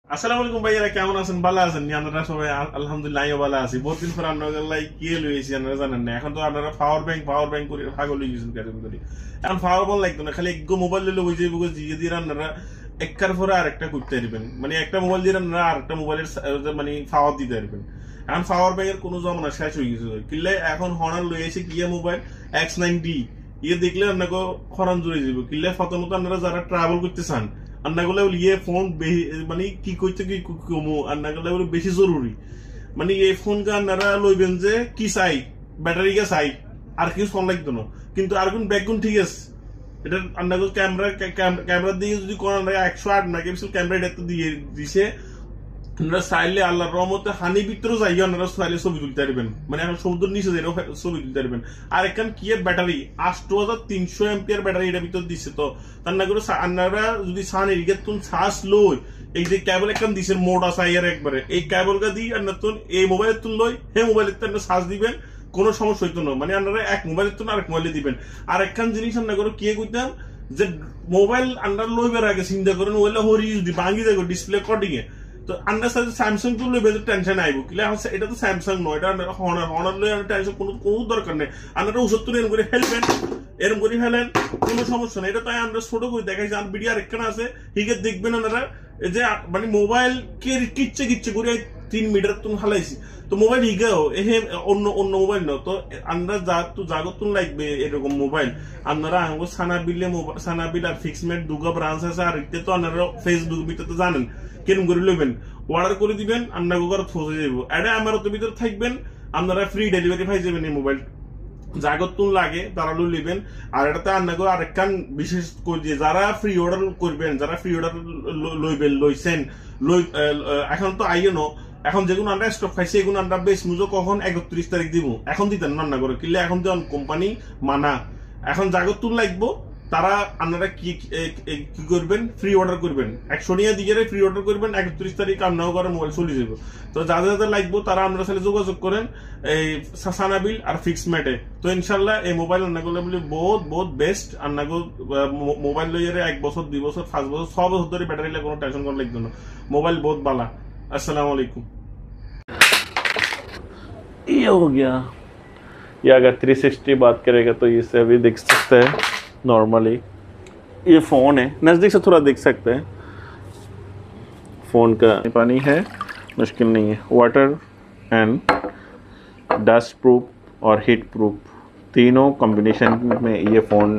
আসসালামু আলাইকুম ভাইয়ারা, কেমন আছেন? ভালো আছেন? আমরা সবাই আলহামদুলিল্লাহ ভালো আছি। বহুত দিন পর আপনাদের কি লইছি আপনারা জানেন না। এখন তো আপনারা পাওয়ার ব্যাংক করে পাগল হয়ে গেছেন কারেন্ট করে। এখন পাওয়ার ব্যাংক লাগতো না, খালি এক মোবাইল লইলে হয়ে যাবে। দিয়ে দিয়ে আপনারা একটার পরে আরেকটা করতে পারবেন, মানে একটা মোবাইল দিয়ে আপনারা আরেকটা মোবাইলের মানে পাওয়ার দিতে পারবেন। এখন পাওয়ার ব্যাংকের কোনো জমানা শেষ হয়ে গেছে। কিনলে এখন হনার লইয়েছে কিয়া মোবাইল X9D, ইয়ে দেখলে আপনাকে খরান জুড়ে যাবে। কিনলে প্রথমত আপনারা যারা ট্রাভেল করতে চান আন্নাগুলো ইয়ে ফোন মানে কি করতে কি কমো আন্নাগুলো বেশি জরুরি। মানে এই ফোন কে আপনারা লইবেন যে কি চাই, ব্যাটারি কে চাই, আর কিছু ফোন লাগতো না। কিন্তু আর কোন ব্যাকগুন ঠিক আছে, এটা আন্নাগুলো ক্যামেরা দিয়ে যদি কোন 108 মেগাপিক্সেল ক্যামেরা এটা দিয়ে দিছে। আপনারা চাইলে আল্লাহর রহমতে হানি ভিতরে যাইও আপনারা চাইলে ছবি তুলতে পারবেন, মানে এখন সমুদ্রের নিচে যাই ছবি তুলতে পারবেন। আর এখান কি ব্যাটারি 8300 এমপিআর ব্যাটারি এটার ভিতর দিচ্ছে। তো তার না করে আপনারা যদি চান এদিকে তুমি চার্জ লই, এই যে কেবল একখান দিছে মোড আছে একবারে, এই কেবলটা দিয়ে আপনার এই মোবাইলের তুল লই, হে মোবাইলের আপনার চার্জ দিবেন, কোনো সমস্যা হইতো না। মানে আপনারা এক মোবাইলের তুল আরেক মোবাইলে দিবেন। আর একখান জিনিস আপনার করে কি করতাম যে মোবাইল আন্ডার লইবার আগে চিন্তা করেন ওইলে হরি যদি ভাঙি যাবে ডিসপ্লে কটিং এ, তো আমরা সাথে স্যামসাং তুললে বেশি টেনশন আইব। কিলে এটা তো স্যামসাং নয়, এটা হনার লই টেনশন কোনো দরকার নেই। আপনারা ওষুধ তুলে এরকম করে হেলবেন, এরকম করে হেলেন, কোনো সমস্যা নেই। এটা তাই আমরা ছোট করে দেখাইছি। আর ভিডিও আরেকখানা আছে হিগে দেখবেন আপনারা যে মানে মোবাইল কে কিচ্ছে করে 3 মিটার তুমি হালাইছি। তো মোবাইল হিগাও অন্য অন্য মোবাইল না। তো আমরা জাগতুন লাগবে এরকম মোবাইল। আপনারা সানাবিল আর ফিক্সমেট দুগা ব্রাঞ্চ আছে। আর এতে তো আপনারা ফেসবুক ভিতরে তো জানেন কেরম করে লইবেন, অর্ডার করে দিবেন, আপনার ঘরে পৌঁছে যাবো। এটা আমার ভিতরে থাকবেন, আপনারা ফ্রি ডেলিভারি পাই যাবেন। এই মোবাইল জাগতুন লাগে তারা লইবেন। আর এটাতে আপনাকে আরেকখান বিশেষ করে দিয়ে যারা ফ্রি অর্ডার করবেন, যারা ফ্রি অর্ডার লইবেন লইছেন এখন তো আইনো, এখন যেগুলো আমরা স্টক খাইছি এগুলো আমরা বেশ মুজো কখন 31 তারিখ দিব, এখন দিতেন রান্না করে কিনলে এখন তো কোম্পানি মানা। এখন জাগতুন লাগবো, তারা আপনারা কি করবেন, ফ্রি অর্ডার করবেন। 100 নিয়ে দিয়ে ফ্রি অর্ডার করবেন, 31 তারিখ আপনার ঘরে মোবাইল চলে যাবে। তো যাদের লাগবো তারা আপনারা সাথে যোগাযোগ করেন এই সানাবিল আর ফিক্সমেটে। তো ইনশাল্লাহ এই মোবাইল আন্নাগুলো বলি বহুত বেস্ট। আন্নাগো মোবাইল লইয়ে 1 বছর 2 বছর 5 বছর 6 বছর ধরে ব্যাটারি লাগে, কোনো টেনশন করা লাগবে না। মোবাইল বহুত বালা। अस्सलाम वालेकुम। ये हो गया। ये अगर 360 बात करेगा तो इससे अभी देख सकते हैं नॉर्मली। ये फ़ोन है, नज़दीक से थोड़ा देख सकते हैं। फ़ोन का पानी है, मुश्किल नहीं है। वाटर एंड डस्ट प्रूफ और हीट प्रूफ तीनों कॉम्बिनेशन में ये फ़ोन